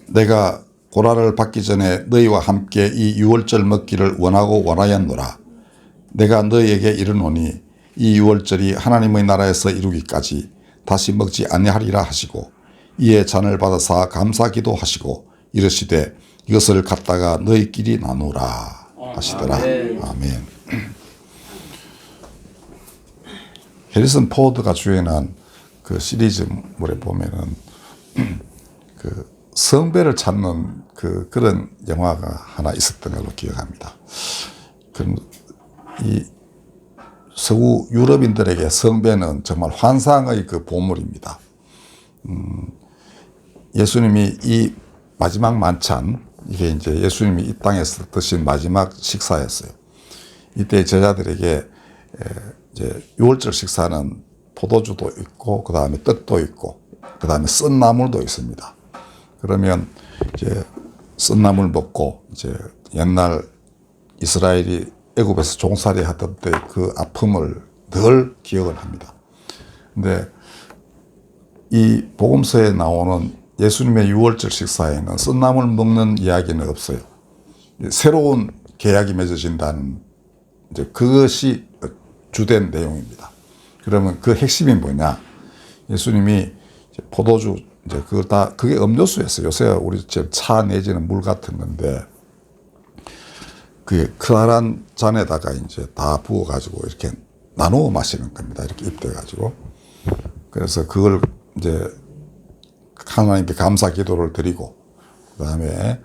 내가 고라를 받기 전에 너희와 함께 이 유월절 먹기를 원하고 원하였노라. 내가 너희에게 이르노니 이 유월절이 하나님의 나라에서 이루기까지 다시 먹지 아니하리라 하시고 이에 잔을 받아사 감사기도 하시고 이르시되 이것을 갖다가 너희끼리 나누라 하시더라. 아멘. 해리슨 포드가 주연한 그 시리즈물에 보면은 그 성배를 찾는 그런 영화가 하나 있었던 걸로 기억합니다. 이 서구 유럽인들에게 성배는 정말 환상의 그 보물입니다. 예수님이 이 마지막 만찬, 이게 이제 예수님이 이 땅에서 드신 마지막 식사였어요. 이때 제자들에게 이제 유월절 식사는 포도주도 있고, 그 다음에 떡도 있고, 그 다음에 쓴 나물도 있습니다. 그러면 이제 쓴 나물 먹고 이제 옛날 이스라엘이 애굽에서 종살이 하던 때 그 아픔을 늘 기억을 합니다. 근데 이 복음서에 나오는 예수님의 유월절 식사에는 쓴 나물 먹는 이야기는 없어요. 새로운 계약이 맺어진다는 이제 그것이 주된 내용입니다. 그러면 그 핵심이 뭐냐? 예수님이 이제 포도주 이제 그게 음료수였어요. 요새 우리 집 차 내지는 물 같은 건데, 그게 크다란 잔에다가 이제 다 부어가지고 이렇게 나누어 마시는 겁니다. 이렇게 입대가지고. 그래서 그걸 이제 하나님께 감사 기도를 드리고, 그 다음에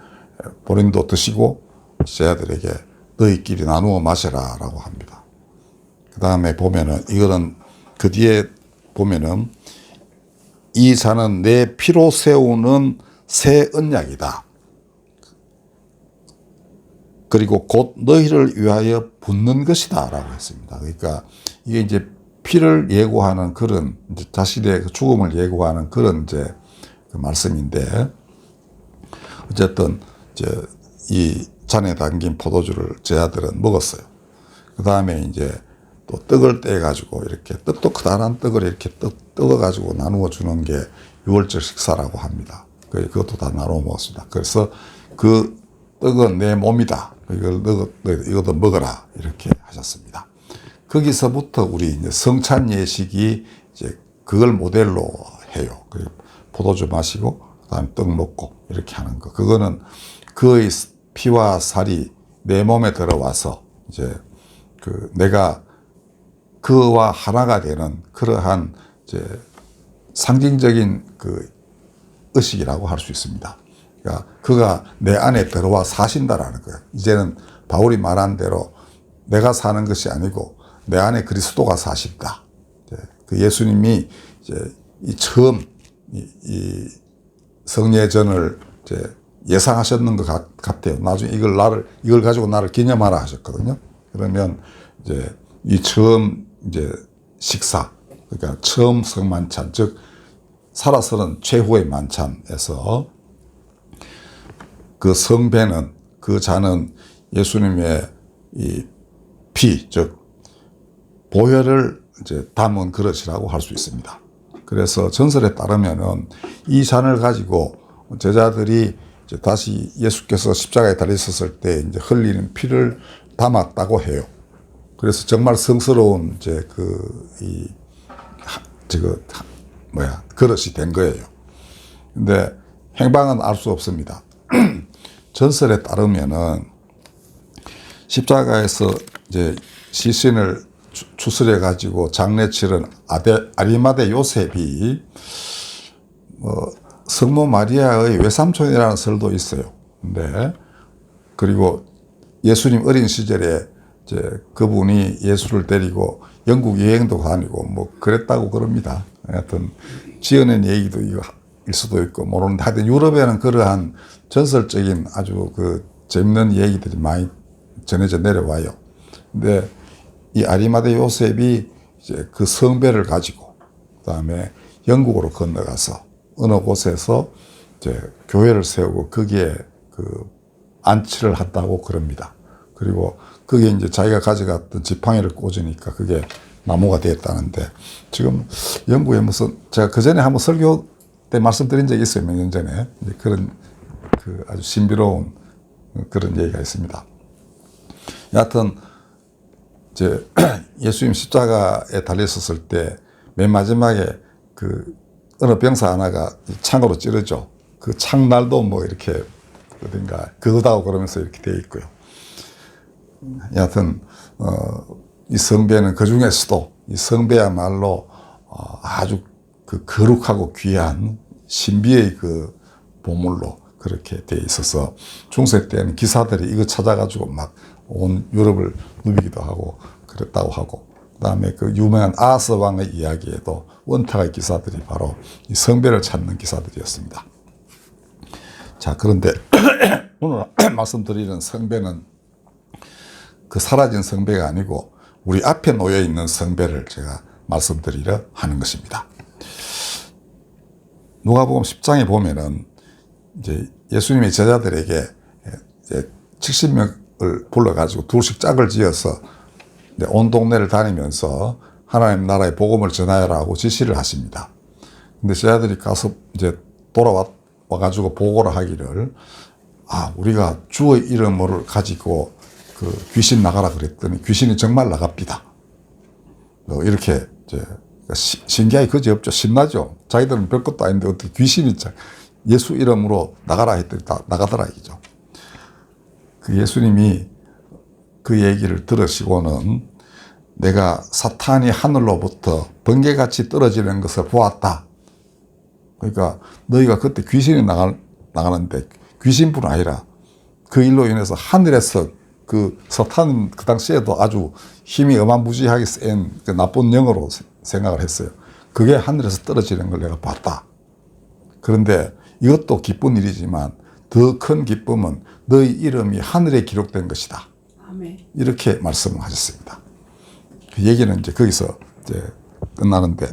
본인도 드시고 제자들에게 너희끼리 나누어 마셔라 라고 합니다. 그 다음에 보면은 이거는 그 뒤에 보면은 이 잔은 내 피로 세우는 새 언약이다. 그리고 곧 너희를 위하여 붓는 것이다 라고 했습니다. 그러니까 이게 이제 피를 예고하는 그런 이제 자신의 죽음을 예고하는 그런 이제 그 말씀인데, 어쨌든 이제 이 잔에 담긴 포도주를 제자들은 먹었어요. 그 다음에 이제 또 떡을 떼가지고 이렇게 떡도 크다란 떡을 이렇게 뜯어가지고 나누어 주는 게 유월절 식사라고 합니다. 그것도 다 나누어 먹었습니다. 그래서 그 떡은 내 몸이다. 이것도 먹어라. 이렇게 하셨습니다. 거기서부터 우리 이제 성찬 예식이 이제 그걸 모델로 해요. 포도주 마시고, 그 다음에 떡 먹고, 이렇게 하는 거. 그거는 그의 피와 살이 내 몸에 들어와서 이제 내가 그와 하나가 되는 그러한 이제 상징적인 그 의식이라고 할 수 있습니다. 그러니까 그가 내 안에 들어와 사신다라는 거예요. 이제는 바울이 말한 대로 내가 사는 것이 아니고 내 안에 그리스도가 사신다. 그 예수님이 이제 처음 이 성례전을 이제 예상하셨는 것 같아요. 나중에 이걸 가지고 나를 기념하라 하셨거든요. 그러면 이제 이 처음 이제 식사, 그러니까 처음 성만찬, 즉 살아서는 최후의 만찬에서 그 성배는, 그 잔은 예수님의 이 피, 즉 보혈을 이제 담은 그릇이라고 할 수 있습니다. 그래서 전설에 따르면은 이 잔을 가지고 제자들이 이제 다시 예수께서 십자가에 달리셨을 때 이제 흘리는 피를 담았다고 해요. 그래서 정말 성스러운 이제 그릇이 된 거예요. 근데 행방은 알 수 없습니다. 전설에 따르면은 십자가에서 이제 시신을 추스려 가지고 장례 치른 아리마대 요셉이 성모 마리아의 외삼촌이라는 설도 있어요. 근데 그리고 예수님 어린 시절에 이제 그분이 예수를 데리고 영국 여행도 다니고 뭐 그랬다고 그럽니다. 하여튼 지어낸 얘기도 일 수도 있고 모르는데, 하여튼 유럽에는 그러한 전설적인 아주 그 재밌는 얘기들이 많이 전해져 내려와요. 근데 이 아리마대 요셉이 이제 그 성배를 가지고 그다음에 영국으로 건너가서 어느 곳에서 이제 교회를 세우고 거기에 그 안치를 했다고 그럽니다. 그리고 그게 이제 자기가 가져갔던 지팡이를 꽂으니까 그게 나무가 되었다는데, 지금 영국에 무슨, 제가 그 전에 한번 설교 때 말씀드린 적이 있어요. 몇 년 전에. 그런 아주 신비로운 그런 얘기가 있습니다. 여하튼 이제 예수님 십자가에 달렸었을 때 맨 마지막에 어느 병사 하나가 창으로 찌르죠. 그 창날도 뭐 이렇게 어딘가 그거다고 그러면서 이렇게 되어 있고요. 여하튼 이 성배는 그 중에서도 이 성배야말로 아주 거룩하고 귀한 신비의 보물로 그렇게 되어 있어서 중세 때는 기사들이 이거 찾아가지고 막 온 유럽을 누비기도 하고 그랬다고 하고, 그 다음에 유명한 아하스 왕의 이야기에도 원탁의 기사들이 바로 이 성배를 찾는 기사들이었습니다. 자, 그런데 오늘 말씀드리는 성배는 그 사라진 성배가 아니고 우리 앞에 놓여 있는 성배를 제가 말씀드리려 하는 것입니다. 누가복음 10장에 보면은 이제 예수님의 제자들에게 이제 70명을 불러가지고 둘씩 짝을 지어서 온 동네를 다니면서 하나님 나라의 복음을 전하여라고 지시를 하십니다. 근데 제자들이 가서 이제 와가지고 보고를 하기를, 우리가 주의 이름을 가지고 귀신 나가라 그랬더니 귀신이 정말 나갑니다. 이렇게 이제 신기하게 그지없죠. 신나죠. 자기들은 별것도 아닌데 어떻게 귀신이 예수 이름으로 나가라 했더니 다 나가더라 이죠. 예수님이 그 얘기를 들으시고는 내가 사탄이 하늘로부터 번개같이 떨어지는 것을 보았다. 그러니까 너희가 그때 귀신이 나가는데 귀신뿐 아니라 그 일로 인해서 하늘에서 사탄은 그 당시에도 아주 힘이 어마무지하게 센 나쁜 영으로 생각을 했어요. 그게 하늘에서 떨어지는 걸 내가 봤다. 그런데 이것도 기쁜 일이지만 더 큰 기쁨은 너희 이름이 하늘에 기록된 것이다. 아멘. 이렇게 말씀을 하셨습니다. 그 얘기는 이제 거기서 이제 끝나는데,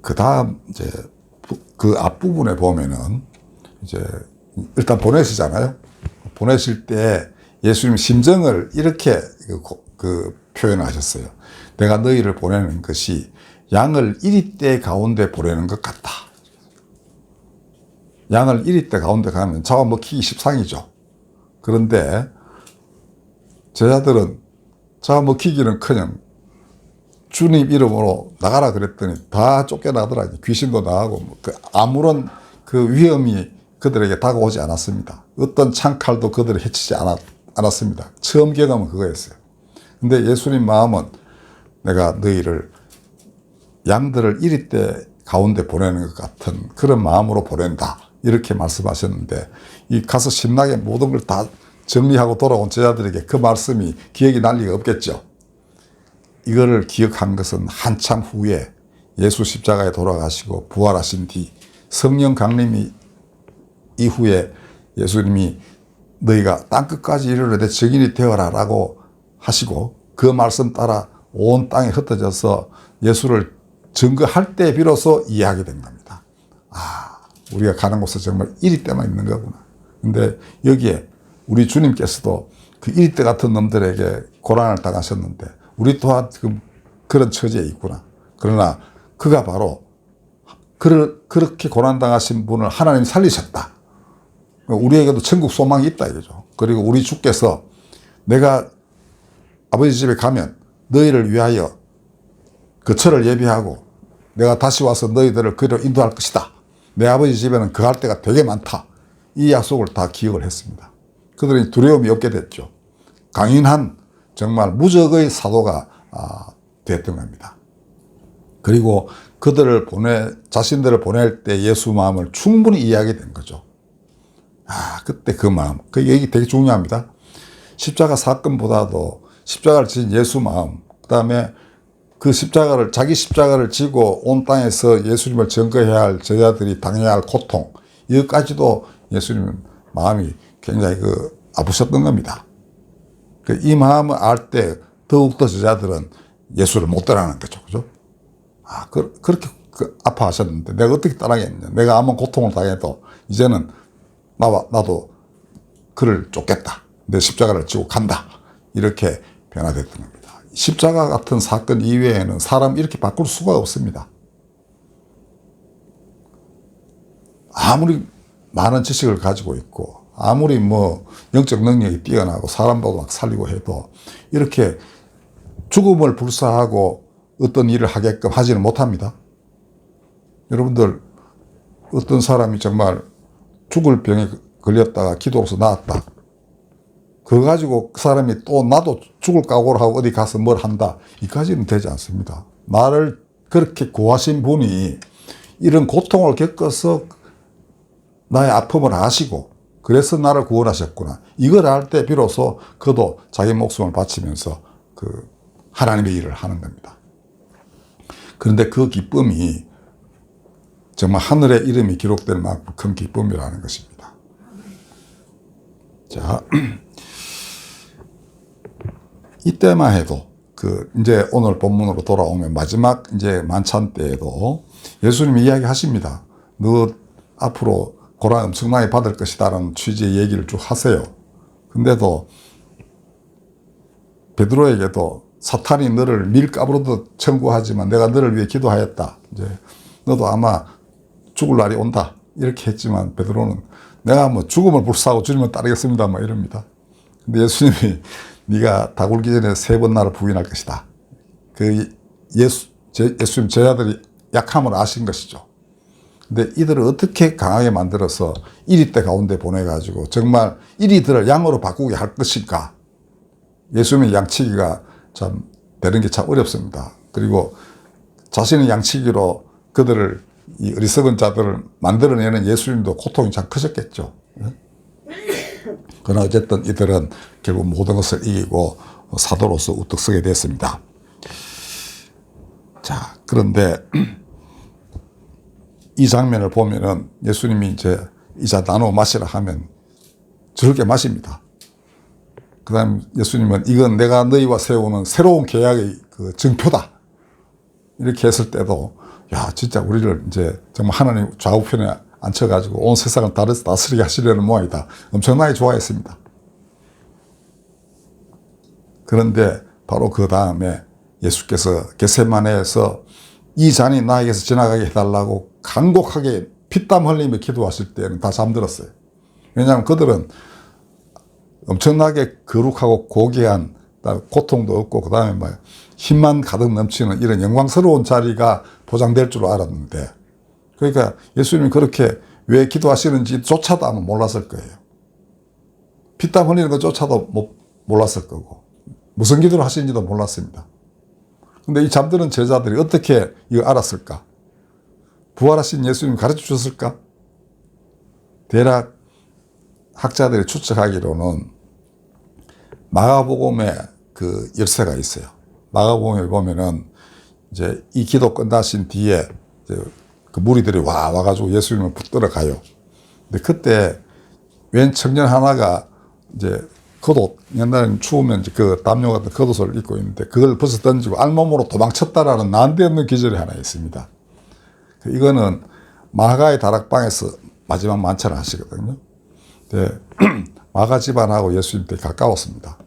그 다음 이제 그 앞부분에 보면은 이제 일단 보내시잖아요. 보내실 때 예수님 심정을 이렇게 표현을 하셨어요. 내가 너희를 보내는 것이 양을 이리떼 가운데 보내는 것 같다. 양을 이리떼 가운데 가면 잡아먹히기 십상이죠. 그런데 제자들은 잡아먹히기는커녕 주님 이름으로 나가라 그랬더니 다 쫓겨나더라. 귀신도 나가고 아무런 위험이 그들에게 다가오지 않았습니다. 어떤 창칼도 그들을 해치지 않았습니다. 처음 경험은 그거였어요. 근데 예수님 마음은 내가 너희를 양들을 이리떼 가운데 보내는 것 같은 그런 마음으로 보낸다. 이렇게 말씀하셨는데, 이 가서 신나게 모든 걸 다 정리하고 돌아온 제자들에게 그 말씀이 기억이 날 리가 없겠죠. 이거를 기억한 것은 한참 후에 예수 십자가에 돌아가시고 부활하신 뒤 성령 강림이 이후에 예수님이 너희가 땅끝까지 이르르되 증인이 되어라 라고 하시고 그 말씀 따라 온 땅에 흩어져서 예수를 증거할 때 비로소 이해하게 된 겁니다. 우리가 가는 곳에 정말 이리떼만 있는 거구나. 근데 여기에 우리 주님께서도 그 이리떼 같은 놈들에게 고난을 당하셨는데 우리 또한 그런 처지에 있구나. 그러나 그가 바로 그렇게 고난당하신 분을 하나님이 살리셨다. 우리에게도 천국 소망이 있다 이거죠. 그리고 우리 주께서 내가 아버지 집에 가면 너희를 위하여 그 처를 예비하고 내가 다시 와서 너희들을 그리로 인도할 것이다. 내 아버지 집에는 거할 때가 되게 많다. 이 약속을 다 기억을 했습니다. 그들이 두려움이 없게 됐죠. 강인한 정말 무적의 사도가 됐던 겁니다. 그리고 그들을 자신들을 보낼 때 예수 마음을 충분히 이해하게 된 거죠. 그때 그 마음. 그 얘기 되게 중요합니다. 십자가 사건보다도 십자가를 진 예수 마음, 그 다음에 자기 십자가를 지고 온 땅에서 예수님을 증거해야 할 제자들이 당해야 할 고통, 이것까지도 예수님 마음이 굉장히 아프셨던 겁니다. 이 마음을 알 때 더욱더 제자들은 예수를 못 따라가는 거죠. 그죠? 그렇게 아파하셨는데 내가 어떻게 따라가겠냐. 내가 아무런 고통을 당해도 이제는 나도 그를 쫓겠다. 내 십자가를 지고 간다. 이렇게 변화됐던 겁니다. 십자가 같은 사건 이외에는 사람 이렇게 바꿀 수가 없습니다. 아무리 많은 지식을 가지고 있고 아무리 뭐 영적 능력이 뛰어나고 사람도 막 살리고 해도 이렇게 죽음을 불사하고 어떤 일을 하게끔 하지는 못합니다. 여러분들 어떤 사람이 정말 죽을 병에 걸렸다가 기도로서 나았다. 그거 가지고 그 사람이 또 나도 죽을 각오를 하고 어디 가서 뭘 한다. 이까지는 되지 않습니다. 나를 그렇게 구하신 분이 이런 고통을 겪어서 나의 아픔을 아시고 그래서 나를 구원하셨구나. 이걸 알 때 비로소 그도 자기 목숨을 바치면서 그 하나님의 일을 하는 겁니다. 그런데 그 기쁨이 정말 하늘에 이름이 기록될 만큼 큰 기쁨이라는 것입니다. 자, 이때만 해도 이제 오늘 본문으로 돌아오면 마지막 이제 만찬 때에도 예수님이 이야기하십니다. 너 앞으로 고난 엄청나게 받을 것이다라는 취지의 얘기를 쭉 하세요. 근데도 베드로에게도 사탄이 너를 밀가부로도 청구하지만 내가 너를 위해 기도하였다. 이제 너도 아마 죽을 날이 온다. 이렇게 했지만 베드로는 내가 뭐 죽음을 불사하고 주님을 따르겠습니다. 뭐 이럽니다. 근데 예수님이 네가 다 굴기 전에 3번 나를 부인할 것이다. 예수님 제자들이 약함을 아신 것이죠. 근데 이들을 어떻게 강하게 만들어서 이리때 가운데 보내가지고 정말 이리들을 양으로 바꾸게 할 것인가. 예수님의 양치기가 참 되는 게 참 어렵습니다. 그리고 자신의 양치기로 그들을 이 어리석은 자들을 만들어내는 예수님도 고통이 참 크셨겠죠. 그러나 어쨌든 이들은 결국 모든 것을 이기고 사도로서 우뚝 서게 됐습니다. 자, 그런데 이 장면을 보면은 예수님이 이제 이자 나누어 마시라 하면 저렇게 마십니다. 그 다음 예수님은 이건 내가 너희와 세우는 새로운 계약의 그 증표다. 이렇게 했을 때도 야, 진짜 우리를 이제 정말 하나님 좌우편에 앉혀가지고 온 세상을 다스리게 하시려는 모양이다. 엄청나게 좋아했습니다. 그런데 바로 그 다음에 예수께서 겟세마네에서 이 잔이 나에게서 지나가게 해달라고 간곡하게 피땀 흘리며 기도하실 때는 다 잠들었어요. 왜냐하면 그들은 엄청나게 거룩하고 고귀한 고통도 없고 그 다음에 뭐 힘만 가득 넘치는 이런 영광스러운 자리가 보장될 줄 알았는데 그러니까 예수님이 그렇게 왜 기도하시는지조차도 아마 몰랐을 거예요. 피땀 흘리는 것조차도 몰랐을 거고 무슨 기도를 하시는지도 몰랐습니다. 근데 이 잠드는 제자들이 어떻게 이거 알았을까? 부활하신 예수님이 가르쳐 주셨을까? 대략 학자들이 추측하기로는 마가복음에 그 열쇠가 있어요. 마가복음에 보면은 이제 이 기도 끝나신 뒤에 이제 그 무리들이 와가지고 예수님을 붙들어 가요. 근데 그때 웬 청년 하나가 이제 겉옷, 옛날에는 추우면 이제 그 담요 같은 겉옷을 입고 있는데 그걸 벗어 던지고 알몸으로 도망쳤다라는 난데없는 기절이 하나 있습니다. 이거는 마가의 다락방에서 마지막 만찬을 하시거든요. 근데 마가 집안하고 예수님 되게 가까웠습니다.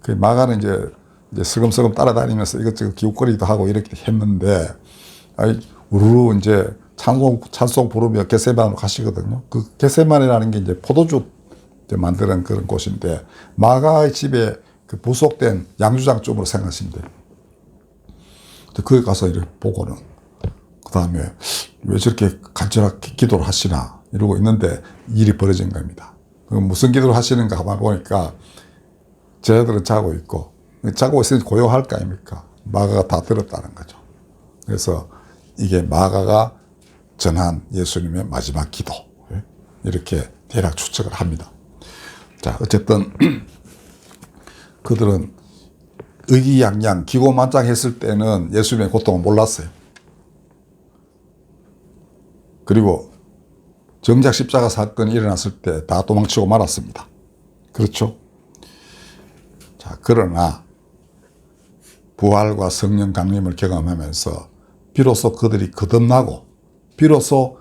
그 마가는 이제 슬금슬금 따라다니면서 이것저것 기웃거리기도 하고 이렇게 했는데, 우르르 이제 찬송 부르며 겟세마네로 가시거든요. 그 겟세마네라는 게 이제 포도주 만드는 그런 곳인데, 마가의 집에 그 부속된 양주장쯤으로 생각하시면 돼요. 근데 거기 가서 이렇게 보고는, 그 다음에 왜 저렇게 간절하게 기도를 하시나 이러고 있는데 일이 벌어진 겁니다. 무슨 기도를 하시는가 한번 보니까 제자들은 자고 있고, 자고 있으니 고요할 거 아닙니까? 마가가 다 들었다는 거죠. 그래서 이게 마가가 전한 예수님의 마지막 기도, 이렇게 대략 추측을 합니다. 자, 어쨌든 그들은 의기양양 기고만장했을 때는 예수님의 고통을 몰랐어요. 그리고 정작 십자가 사건이 일어났을 때 다 도망치고 말았습니다. 그렇죠? 자, 그러나 부활과 성령 강림을 경험하면서 비로소 그들이 거듭나고 비로소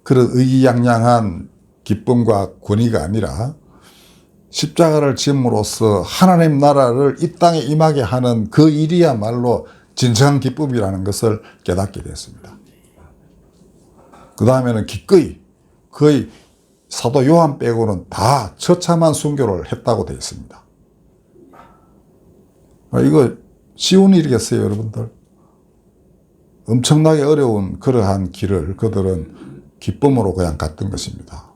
그런 의기양양한 기쁨과 권위가 아니라 십자가를 짐으로써 하나님 나라를 이 땅에 임하게 하는 그 일이야말로 진정한 기쁨이라는 것을 깨닫게 됐습니다. 그 다음에는 기꺼이 거의 사도 요한 빼고는 다 처참한 순교를 했다고 되어 있습니다. 이거 쉬운 일이겠어요, 여러분들? 엄청나게 어려운 그러한 길을 그들은 기쁨으로 그냥 갔던 것입니다.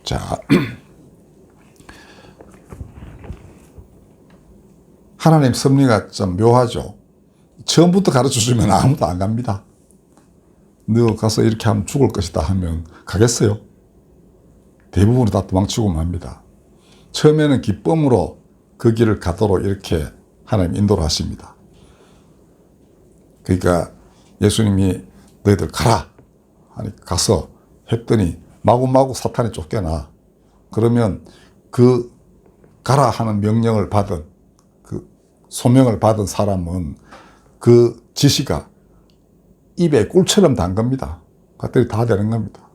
자, 하나님 섭리가 좀 묘하죠. 처음부터 가르쳐주면 아무도 안 갑니다. 너 가서 이렇게 하면 죽을 것이다 하면 가겠어요? 대부분 다 도망치고 맙니다. 처음에는 기쁨으로 그 길을 가도록 이렇게 하나님 인도를 하십니다. 그러니까 예수님이 너희들 가라 하니 가서 했더니 마구마구 사탄이 쫓겨나. 그러면 그 가라 하는 명령을 받은 그 소명을 받은 사람은 그 지시가 입에 꿀처럼 단 겁니다. 그것들이 다 되는 겁니다.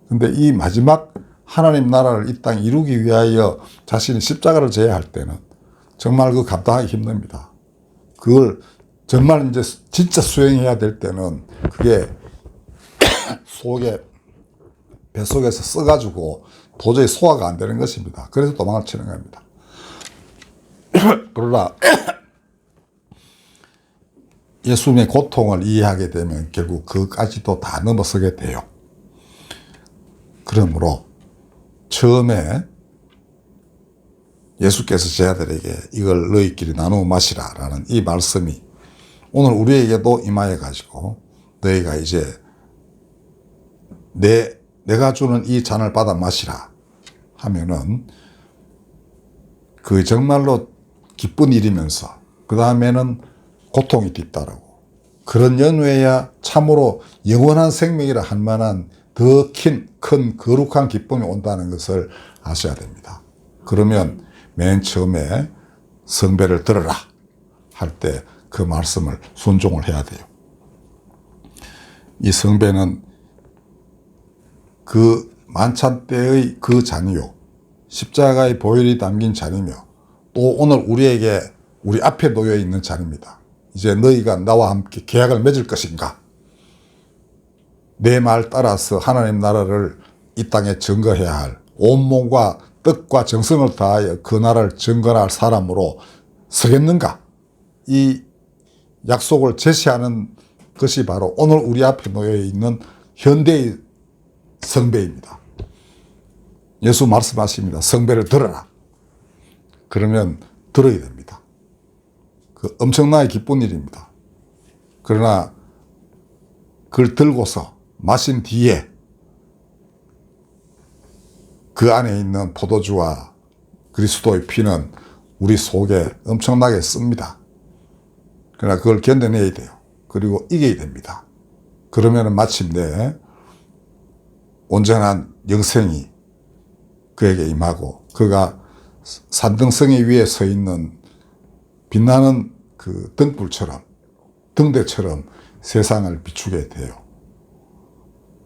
근데 이 마지막 하나님 나라를 이 땅에 이루기 위하여 자신이 십자가를 져야 할 때는 정말 그 감당하기 힘듭니다. 그걸 정말 이제 진짜 수행해야 될 때는 그게 뱃속에서 써가지고 도저히 소화가 안 되는 것입니다. 그래서 도망을 치는 겁니다. 그러나 예수님의 고통을 이해하게 되면 결국 그까지도 다 넘어서게 돼요. 그러므로 처음에 예수께서 제자들에게 이걸 너희끼리 나누어 마시라 라는 이 말씀이 오늘 우리에게도 임하여 가지고 너희가 이제 내가 주는 이 잔을 받아 마시라 하면은 그 정말로 기쁜 일이면서 그 다음에는 고통이 뒤따르고 그런 연후에야 참으로 영원한 생명이라 할 만한 더 큰 거룩한 기쁨이 온다는 것을 아셔야 됩니다. 그러면 맨 처음에 성배를 들어라 할 때 그 말씀을 순종을 해야 돼요. 이 성배는 그 만찬 때의 그 잔이요 십자가의 보혈이 담긴 잔이며 또 오늘 우리 앞에 놓여 있는 잔입니다. 이제 너희가 나와 함께 계약을 맺을 것인가? 내 말 따라서 하나님 나라를 이 땅에 증거해야 할 온몸과 뜻과 정성을 다하여 그 나라를 증거할 사람으로 서겠는가? 이 약속을 제시하는 것이 바로 오늘 우리 앞에 놓여 있는 현대의 성배입니다. 예수 말씀하십니다. 성배를 들어라. 그러면 들어야 됩니다. 그 엄청나게 기쁜 일입니다. 그러나 그걸 들고서 마신 뒤에 그 안에 있는 포도주와 그리스도의 피는 우리 속에 엄청나게 씁니다. 그러나 그걸 견뎌내야 돼요. 그리고 이겨야 됩니다. 그러면 마침내 온전한 영생이 그에게 임하고 그가 산등성이 위에 서 있는 빛나는 그 등불처럼 등대처럼 세상을 비추게 돼요.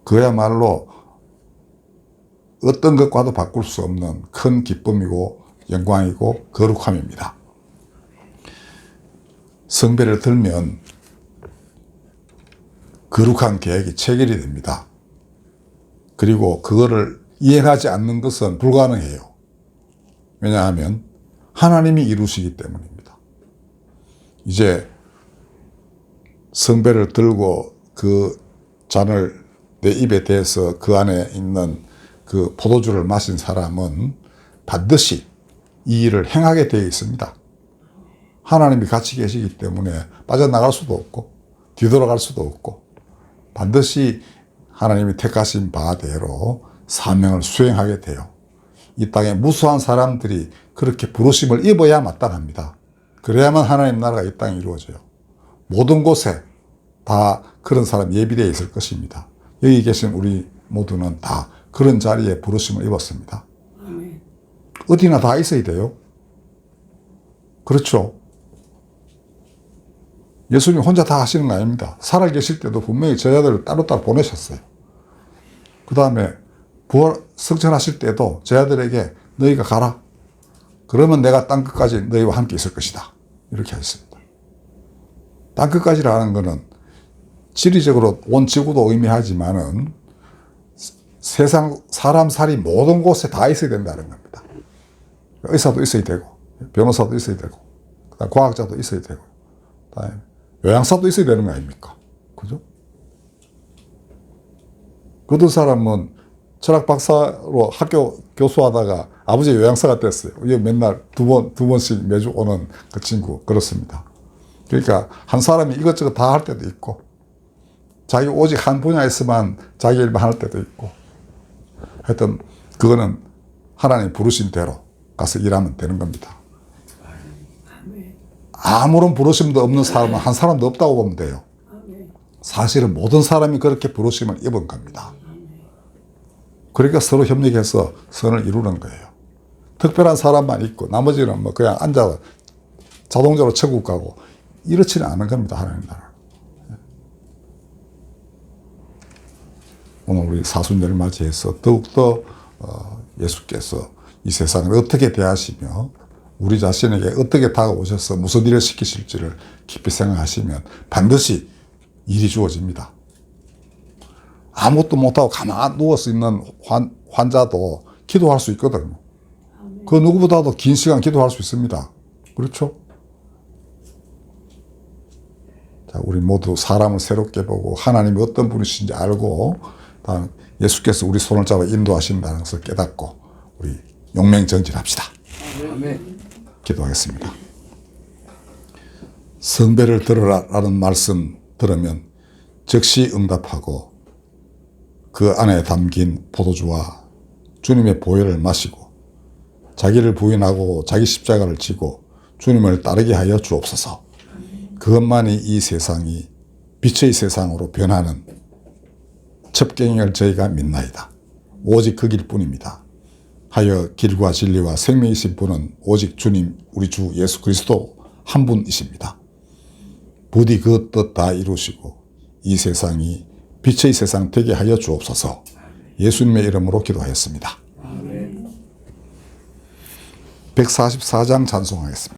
그야말로 어떤 것과도 바꿀 수 없는 큰 기쁨이고 영광이고 거룩함입니다. 성배를 들면 거룩한 계획이 체결이 됩니다. 그리고 그거를 이행하지 않는 것은 불가능해요. 왜냐하면 하나님이 이루시기 때문입니다. 이제 성배를 들고 그 잔을 내 입에 대서 그 안에 있는 그 포도주를 마신 사람은 반드시 이 일을 행하게 되어 있습니다. 하나님이 같이 계시기 때문에 빠져나갈 수도 없고 뒤돌아갈 수도 없고 반드시 하나님이 택하신 바대로 사명을 수행하게 돼요. 이 땅에 무수한 사람들이 그렇게 부르심을 입어야 마땅합니다. 그래야만 하나님 나라가 이 땅에 이루어져요. 모든 곳에 다 그런 사람 예비되어 있을 것입니다. 여기 계신 우리 모두는 다 그런 자리에 부르심을 입었습니다. 어디나 다 있어야 돼요. 그렇죠. 예수님 혼자 다 하시는 거 아닙니다. 살아계실 때도 분명히 제자들을 따로따로 보내셨어요. 그 다음에 부활 성천하실 때도 제자들에게 너희가 가라. 그러면 내가 땅끝까지 너희와 함께 있을 것이다. 이렇게 하셨습니다. 땅끝까지라는 것은 지리적으로 온 지구도 의미하지만은 세상 사람 살이 모든 곳에 다 있어야 된다는 겁니다. 의사도 있어야 되고, 변호사도 있어야 되고, 그다음 과학자도 있어야 되고, 그다음에 요양사도 있어야 되는 거 아닙니까? 그죠? 그런 사람은 철학 박사로 학교 교수하다가 아버지 요양사가 됐어요. 이게 맨날 두 번씩 매주 오는 그 친구, 그렇습니다. 그러니까 한 사람이 이것저것 다 할 때도 있고, 자기 오직 한 분야에서만 자기 일만 할 때도 있고, 하여튼, 그거는 하나님 부르신 대로 가서 일하면 되는 겁니다. 아무런 부르심도 없는 사람은 한 사람도 없다고 보면 돼요. 사실은 모든 사람이 그렇게 부르심을 입은 겁니다. 그러니까 서로 협력해서 선을 이루는 거예요. 특별한 사람만 있고 나머지는 뭐 그냥 앉아 자동적으로 천국 가고 이렇지는 않은 겁니다. 하나님 나라. 오늘 우리 사순절을 맞이해서 더욱더 예수께서 이 세상을 어떻게 대하시며 우리 자신에게 어떻게 다가오셔서 무슨 일을 시키실지를 깊이 생각하시면 반드시 일이 주어집니다. 아무것도 못하고 가만히 누워서 있는 환자도 기도할 수 있거든요. 그 누구보다도 긴 시간 기도할 수 있습니다. 그렇죠? 자, 우리 모두 사람을 새롭게 보고 하나님이 어떤 분이신지 알고 다음 예수께서 우리 손을 잡아 인도하신다는 것을 깨닫고 우리 용맹정진합시다. 아멘. 기도하겠습니다. 성배를 들으라라는 말씀 들으면 즉시 응답하고 그 안에 담긴 포도주와 주님의 보혈을 마시고 자기를 부인하고 자기 십자가를 지고 주님을 따르게 하여 주옵소서. 그것만이 이 세상이 빛의 세상으로 변하는 첩경을 저희가 믿나이다. 오직 그 길뿐입니다. 하여 길과 진리와 생명이신 분은 오직 주님 우리 주 예수 그리스도 한 분이십니다. 부디 그 뜻 다 이루시고 이 세상이 빛의 세상 되게 하여 주옵소서. 예수님의 이름으로 기도하였습니다. 144장 찬송하겠습니다.